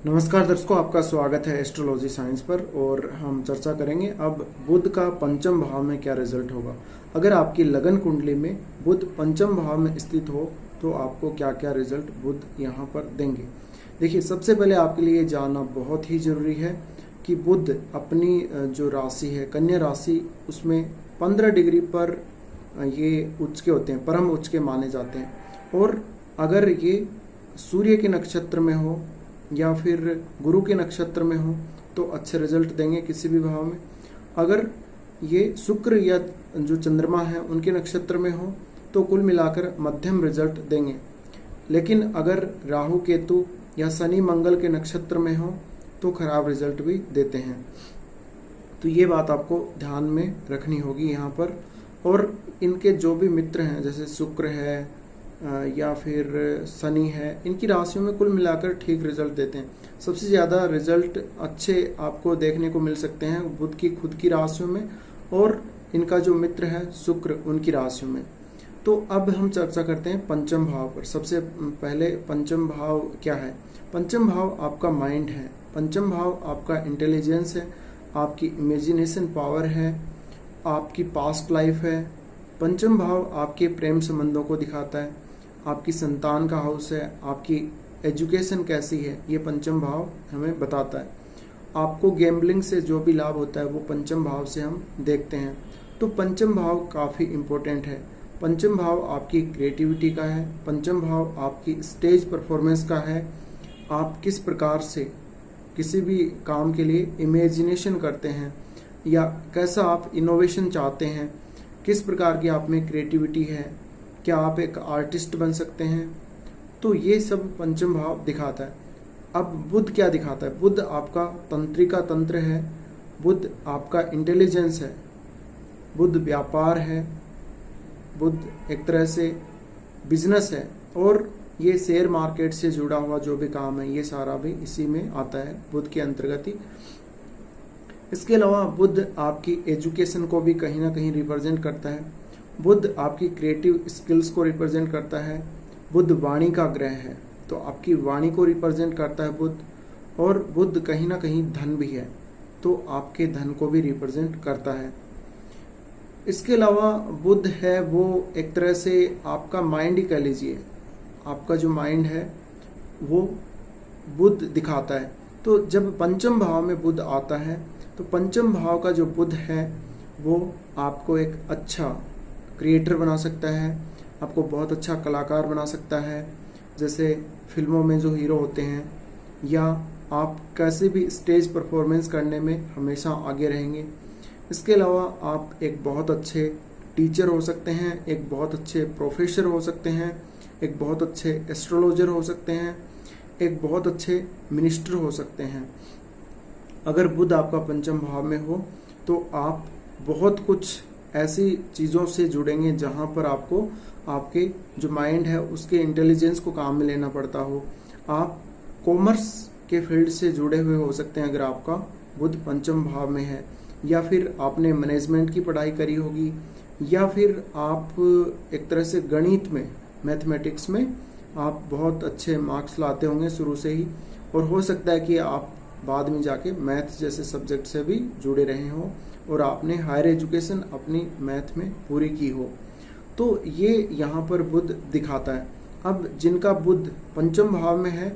नमस्कार दर्शकों, आपका स्वागत है एस्ट्रोलॉजी साइंस पर। और हम चर्चा करेंगे अब बुध का पंचम भाव में क्या रिजल्ट होगा। अगर आपकी लगन कुंडली में बुध पंचम भाव में स्थित हो तो आपको क्या क्या रिजल्ट बुध यहाँ पर देंगे। देखिए, सबसे पहले आपके लिए जानना बहुत ही जरूरी है कि बुध अपनी जो राशि है कन्या राशि, उसमें 15 डिग्री पर ये उच्च के होते हैं, परम उच्च के माने जाते हैं। और अगर ये सूर्य के नक्षत्र में हो या फिर गुरु के नक्षत्र में हो तो अच्छे रिजल्ट देंगे किसी भी भाव में। अगर ये शुक्र या जो चंद्रमा है उनके नक्षत्र में हो तो कुल मिलाकर मध्यम रिजल्ट देंगे। लेकिन अगर राहु केतु या शनि मंगल के नक्षत्र में हो तो खराब रिजल्ट भी देते हैं। तो ये बात आपको ध्यान में रखनी होगी यहाँ पर। और इनके जो भी मित्र हैं, जैसे शुक्र है या फिर शनि है, इनकी राशियों में कुल मिलाकर ठीक रिजल्ट देते हैं। सबसे ज़्यादा रिजल्ट अच्छे आपको देखने को मिल सकते हैं बुध की खुद की राशियों में और इनका जो मित्र है शुक्र, उनकी राशियों में। तो अब हम चर्चा करते हैं पंचम भाव पर। सबसे पहले पंचम भाव क्या है। पंचम भाव आपका माइंड है, पंचम भाव आपका इंटेलिजेंस है, आपकी इमेजिनेशन पावर है, आपकी पास्ट लाइफ है। पंचम भाव आपके प्रेम संबंधों को दिखाता है, आपकी संतान का हाउस है, आपकी एजुकेशन कैसी है, ये पंचम भाव हमें बताता है। आपको गैम्बलिंग से जो भी लाभ होता है वो पंचम भाव से हम देखते हैं। तो पंचम भाव काफ़ी इम्पोर्टेंट है। पंचम भाव आपकी क्रिएटिविटी का है, पंचम भाव आपकी स्टेज परफॉर्मेंस का है। आप किस प्रकार से किसी भी काम के लिए इमेजिनेशन करते हैं या कैसा आप इनोवेशन चाहते हैं, किस प्रकार की आप में क्रिएटिविटी है, क्या आप एक आर्टिस्ट बन सकते हैं, तो ये सब पंचम भाव दिखाता है। अब बुध क्या दिखाता है। बुध आपका तंत्रिका तंत्र है, बुध आपका इंटेलिजेंस है, बुध व्यापार है, बुध एक तरह से बिजनेस है। और ये शेयर मार्केट से जुड़ा हुआ जो भी काम है ये सारा भी इसी में आता है, बुध के अंतर्गत ही। इसके अलावा बुध आपकी एजुकेशन को भी कहीं ना कहीं रिप्रेजेंट करता है। बुध आपकी क्रिएटिव स्किल्स को रिप्रेजेंट करता है। बुध वाणी का ग्रह है तो आपकी वाणी को रिप्रेजेंट करता है बुध। और बुध कहीं ना कहीं धन भी है तो आपके धन को भी रिप्रेजेंट करता है। इसके अलावा बुध है वो एक तरह से आपका माइंड ही कह लीजिए, आपका जो माइंड है वो बुध दिखाता है। तो जब पंचम भाव में बुध आता है तो पंचम भाव का जो बुध है वो आपको एक अच्छा क्रिएटर बना सकता है, आपको बहुत अच्छा कलाकार बना सकता है, जैसे फिल्मों में जो हीरो होते हैं, या आप कैसे भी स्टेज परफॉर्मेंस करने में हमेशा आगे रहेंगे। इसके अलावा आप एक बहुत अच्छे टीचर हो सकते हैं, एक बहुत अच्छे प्रोफेसर हो सकते हैं, एक बहुत अच्छे एस्ट्रोलॉजर हो सकते हैं, एक बहुत अच्छे मिनिस्टर हो सकते हैं। अगर बुध आपका पंचम भाव में हो तो आप बहुत कुछ ऐसी चीज़ों से जुड़ेंगे जहां पर आपको आपके जो माइंड है उसके इंटेलिजेंस को काम में लेना पड़ता हो। आप कॉमर्स के फील्ड से जुड़े हुए हो सकते हैं अगर आपका बुध पंचम भाव में है, या फिर आपने मैनेजमेंट की पढ़ाई करी होगी, या फिर आप एक तरह से गणित में, मैथमेटिक्स में आप बहुत अच्छे मार्क्स लाते होंगे शुरू से ही। और हो सकता है कि आप बाद में जाके मैथ जैसे सब्जेक्ट से भी जुड़े रहे हों और आपने हायर एजुकेशन अपनी मैथ में पूरी की हो। तो ये यहाँ पर बुध दिखाता है। अब जिनका बुध पंचम भाव में है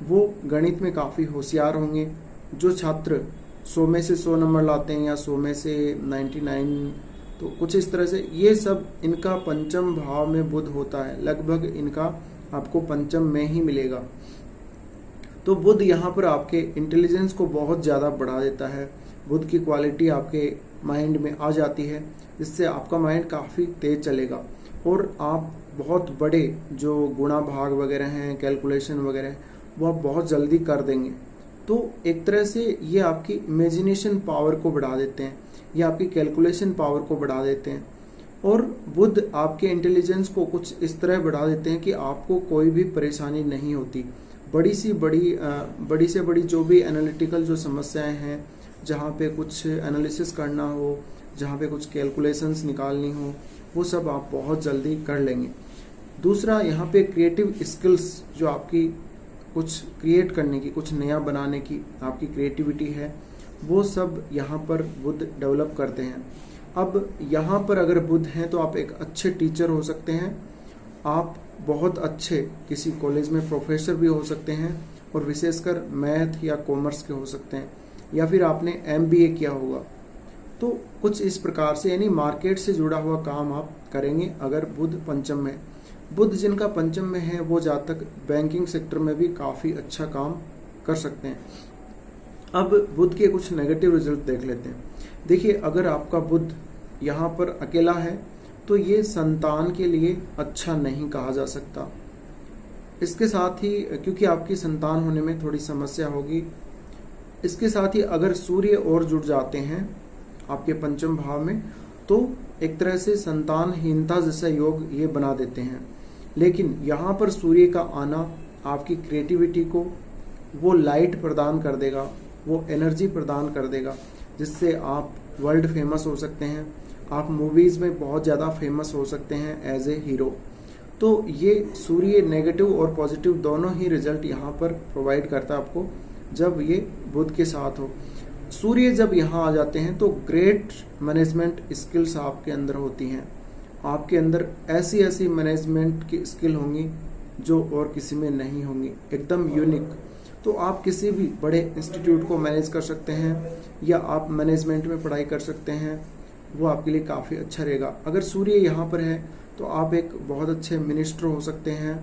वो गणित में काफ़ी होशियार होंगे। जो छात्र 100 में से 100 नंबर लाते हैं या 100 में से 99, तो कुछ इस तरह से ये सब इनका पंचम भाव में बुध होता है। लगभग इनका आपको पंचम में ही मिलेगा। तो बुध यहाँ पर आपके इंटेलिजेंस को बहुत ज़्यादा बढ़ा देता है। बुध की क्वालिटी आपके माइंड में आ जाती है जिससे आपका माइंड काफ़ी तेज चलेगा और आप बहुत बड़े जो गुणा भाग वगैरह हैं, कैलकुलेशन वगैरह हैं, वो आप बहुत जल्दी कर देंगे। तो एक तरह से ये आपकी इमेजिनेशन पावर को बढ़ा देते हैं, ये आपकी कैलकुलेशन पावर को बढ़ा देते हैं। और बुध आपके इंटेलिजेंस को कुछ इस तरह बढ़ा देते हैं कि आपको कोई भी परेशानी नहीं होती। बड़ी से बड़ी जो भी एनालिटिकल जो समस्याएं हैं, जहाँ पे कुछ एनालिसिस करना हो, जहाँ पे कुछ कैलकुलेशंस निकालनी हो, वो सब आप बहुत जल्दी कर लेंगे। दूसरा, यहाँ पे क्रिएटिव स्किल्स जो आपकी कुछ क्रिएट करने की, कुछ नया बनाने की आपकी क्रिएटिविटी है, वो सब यहाँ पर बुध डेवलप करते हैं। अब यहाँ पर अगर बुध हैं तो आप एक अच्छे टीचर हो सकते हैं, आप बहुत अच्छे किसी कॉलेज में प्रोफेसर भी हो सकते हैं, और विशेषकर मैथ या कॉमर्स के हो सकते हैं, या फिर आपने MBA किया होगा। तो कुछ इस प्रकार से, यानी मार्केट से जुड़ा हुआ काम आप करेंगे अगर बुध पंचम में। बुध जिनका पंचम में है वो जातक बैंकिंग सेक्टर में भी काफ़ी अच्छा काम कर सकते हैं। अब बुध के कुछ नेगेटिव रिजल्ट देख लेते हैं। देखिए, अगर आपका बुध यहाँ पर अकेला है तो ये संतान के लिए अच्छा नहीं कहा जा सकता। इसके साथ ही, क्योंकि आपकी संतान होने में थोड़ी समस्या होगी, इसके साथ ही अगर सूर्य और जुड़ जाते हैं आपके पंचम भाव में तो एक तरह से संतानहीनता जैसा योग ये बना देते हैं। लेकिन यहाँ पर सूर्य का आना आपकी क्रिएटिविटी को वो लाइट प्रदान कर देगा, वो एनर्जी प्रदान कर देगा, जिससे आप वर्ल्ड फेमस हो सकते हैं, आप मूवीज़ में बहुत ज़्यादा फेमस हो सकते हैं एज ए हीरो। तो ये सूर्य नेगेटिव और पॉजिटिव दोनों ही रिजल्ट यहाँ पर प्रोवाइड करता है आपको जब ये बुध के साथ हो। सूर्य जब यहाँ आ जाते हैं तो ग्रेट मैनेजमेंट स्किल्स आपके अंदर होती हैं, आपके अंदर ऐसी ऐसी मैनेजमेंट की स्किल होंगी जो और किसी में नहीं होंगी, एकदम यूनिक। तो आप किसी भी बड़े इंस्टीट्यूट को मैनेज कर सकते हैं, या आप मैनेजमेंट में पढ़ाई कर सकते हैं, वो आपके लिए काफ़ी अच्छा रहेगा। अगर सूर्य यहाँ पर है तो आप एक बहुत अच्छे मिनिस्टर हो सकते हैं,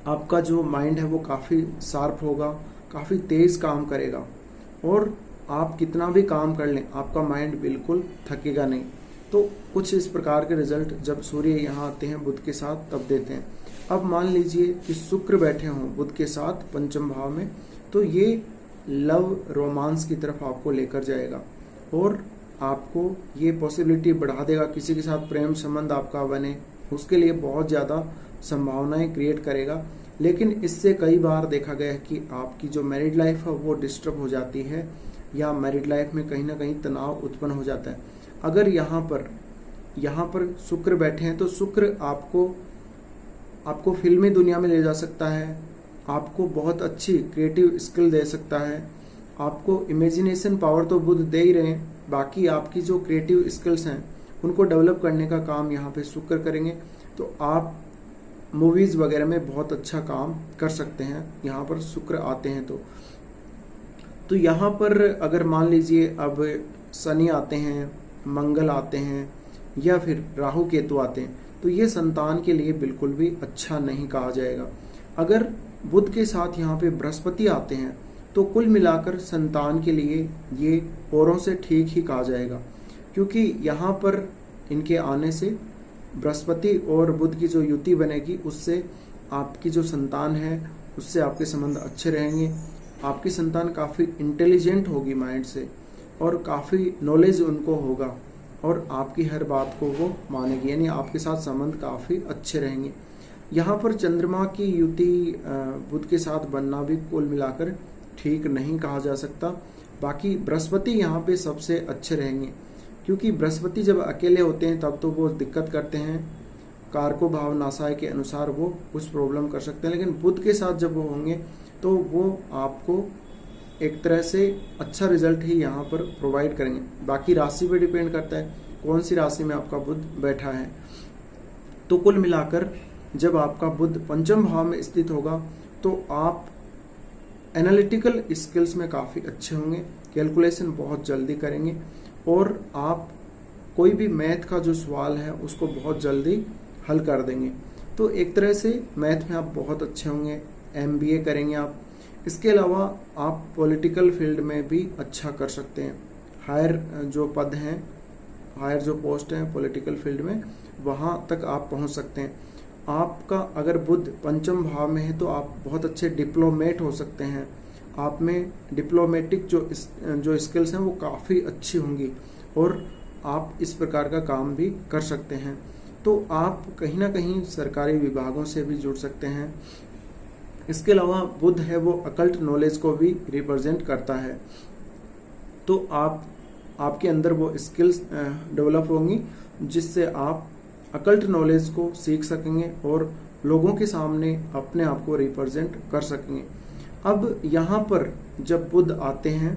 आपका जो माइंड है वो काफ़ी शार्प होगा, काफ़ी तेज़ काम करेगा, और आप कितना भी काम कर लें आपका माइंड बिल्कुल थकेगा नहीं। तो कुछ इस प्रकार के रिजल्ट जब सूर्य यहाँ आते हैं बुध के साथ तब देते हैं। अब मान लीजिए कि शुक्र बैठे हों बुध के साथ पंचम भाव में, तो ये लव रोमांस की तरफ आपको लेकर जाएगा, और आपको ये पॉसिबिलिटी बढ़ा देगा किसी के साथ प्रेम संबंध आपका बने, उसके लिए बहुत ज़्यादा संभावनाएं क्रिएट करेगा। लेकिन इससे कई बार देखा गया है कि आपकी जो मैरिड लाइफ है वो डिस्टर्ब हो जाती है, या मैरिड लाइफ में कहीं ना कहीं तनाव उत्पन्न हो जाता है। अगर यहाँ पर शुक्र बैठे हैं तो शुक्र आपको फिल्मी दुनिया में ले जा सकता है, आपको बहुत अच्छी क्रिएटिव स्किल दे सकता है, आपको इमेजिनेशन पावर तो बुध दे ही रहे हैं, बाकी आपकी जो क्रिएटिव स्किल्स हैं उनको डेवलप करने का काम यहाँ पे शुक्र करेंगे। तो आप मूवीज़ वगैरह में बहुत अच्छा काम कर सकते हैं यहाँ पर शुक्र आते हैं तो यहाँ पर अगर मान लीजिए अब शनि आते हैं, मंगल आते हैं, या फिर राहु केतु आते हैं, तो ये संतान के लिए बिल्कुल भी अच्छा नहीं कहा जाएगा। अगर बुध के साथ यहाँ पे बृहस्पति आते हैं तो कुल मिलाकर संतान के लिए ये औरों से ठीक ही कहा जाएगा, क्योंकि यहाँ पर इनके आने से बृहस्पति और बुध की जो युति बनेगी उससे आपकी जो संतान है उससे आपके संबंध अच्छे रहेंगे। आपकी संतान काफ़ी इंटेलिजेंट होगी माइंड से, और काफ़ी नॉलेज उनको होगा, और आपकी हर बात को वो मानेगी, यानी आपके साथ संबंध काफ़ी अच्छे रहेंगे। यहाँ पर चंद्रमा की युति बुध के साथ बनना भी कुल मिलाकर ठीक नहीं कहा जा सकता। बाकी बृहस्पति यहाँ पे सबसे अच्छे रहेंगे, क्योंकि बृहस्पति जब अकेले होते हैं तब तो वो दिक्कत करते हैं, कारको भाव नासाय के अनुसार वो कुछ प्रॉब्लम कर सकते हैं, लेकिन बुध के साथ जब वो होंगे तो वो आपको एक तरह से अच्छा रिजल्ट ही यहाँ पर प्रोवाइड करेंगे। बाकी राशि पे डिपेंड करता है कौन सी राशि में आपका बुध बैठा है। तो कुल मिलाकर जब आपका बुध पंचम भाव में स्थित होगा तो आप एनालिटिकल स्किल्स में काफ़ी अच्छे होंगे, कैलकुलेशन बहुत जल्दी करेंगे, और आप कोई भी मैथ का जो सवाल है उसको बहुत जल्दी हल कर देंगे। तो एक तरह से मैथ में आप बहुत अच्छे होंगे, MBA करेंगे आप। इसके अलावा आप पॉलिटिकल फील्ड में भी अच्छा कर सकते हैं, हायर जो पद हैं, हायर जो पोस्ट हैं पॉलिटिकल फील्ड में, वहाँ तक आप पहुँच सकते हैं। आपका अगर बुध पंचम भाव में है तो आप बहुत अच्छे डिप्लोमेट हो सकते हैं, आप में डिप्लोमेटिक जो स्किल्स हैं वो काफ़ी अच्छी होंगी, और आप इस प्रकार का काम भी कर सकते हैं। तो आप कहीं ना कहीं सरकारी विभागों से भी जुड़ सकते हैं। इसके अलावा बुध है वो अकल्ट नॉलेज को भी रिप्रेजेंट करता है, तो आपके अंदर वो स्किल्स डेवलप होंगी जिससे आप अकल्ट नॉलेज को सीख सकेंगे और लोगों के सामने अपने आप को रिप्रेजेंट कर सकेंगे। अब यहाँ पर जब बुध आते हैं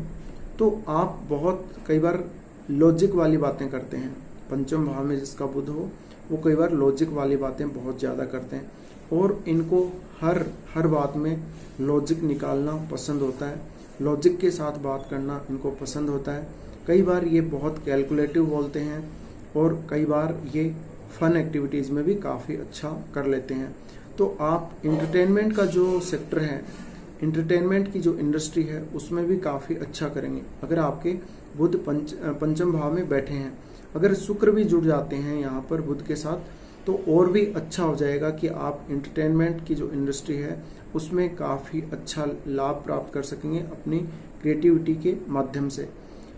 तो आप बहुत कई बार लॉजिक वाली बातें करते हैं। पंचम भाव में जिसका बुध हो वो कई बार लॉजिक वाली बातें बहुत ज़्यादा करते हैं और इनको हर बात में लॉजिक निकालना पसंद होता है, लॉजिक के साथ बात करना इनको पसंद होता है। कई बार ये बहुत कैलकुलेटिव बोलते हैं और कई बार ये फन एक्टिविटीज़ में भी काफ़ी अच्छा कर लेते हैं। तो आप एंटरटेनमेंट का जो सेक्टर है, एंटरटेनमेंट की जो इंडस्ट्री है उसमें भी काफ़ी अच्छा करेंगे अगर आपके बुध पंचम भाव में बैठे हैं। अगर शुक्र भी जुड़ जाते हैं यहाँ पर बुध के साथ तो और भी अच्छा हो जाएगा कि आप एंटरटेनमेंट की जो इंडस्ट्री है उसमें काफ़ी अच्छा लाभ प्राप्त कर सकेंगे अपनी क्रिएटिविटी के माध्यम से।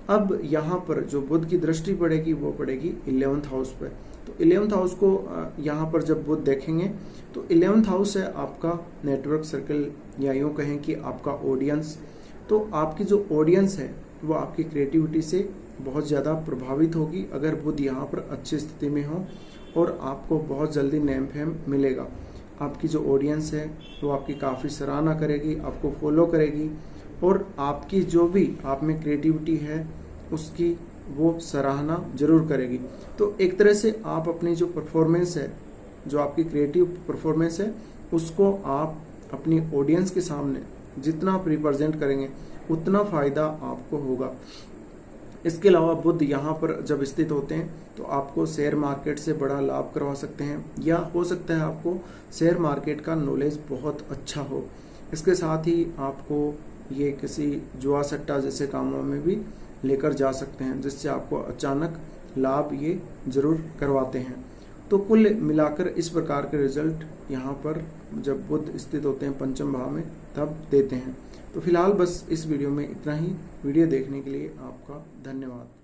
अब यहाँ पर जो बुध की दृष्टि पड़ेगी वो पड़ेगी 11th हाउस पर। तो 11th हाउस को यहाँ पर जब बुध देखेंगे तो 11th हाउस है आपका नेटवर्क सर्कल या यूँ कहें कि आपका ऑडियंस। तो आपकी जो ऑडियंस है वो आपकी क्रिएटिविटी से बहुत ज़्यादा प्रभावित होगी अगर बुध यहाँ पर अच्छी स्थिति में हो और आपको बहुत जल्दी नेम फेम मिलेगा। आपकी जो ऑडियंस है वो आपकी काफ़ी सराहना करेगी, आपको फॉलो करेगी और आपकी जो भी आप में क्रिएटिविटी है उसकी वो सराहना जरूर करेगी। तो एक तरह से आप अपनी जो परफॉर्मेंस है, जो आपकी क्रिएटिव परफॉर्मेंस है, उसको आप अपनी ऑडियंस के सामने जितना आप रिप्रेजेंट करेंगे उतना फ़ायदा आपको होगा। इसके अलावा बुध यहाँ पर जब स्थित होते हैं तो आपको शेयर मार्केट से बड़ा लाभ करवा सकते हैं या हो सकता है आपको शेयर मार्केट का नॉलेज बहुत अच्छा हो। इसके साथ ही आपको ये किसी जुआ सट्टा जैसे कामों में भी लेकर जा सकते हैं जिससे आपको अचानक लाभ ये जरूर करवाते हैं। तो कुल मिलाकर इस प्रकार के रिजल्ट यहाँ पर जब बुध स्थित होते हैं पंचम भाव में तब देते हैं। तो फिलहाल बस इस वीडियो में इतना ही। वीडियो देखने के लिए आपका धन्यवाद।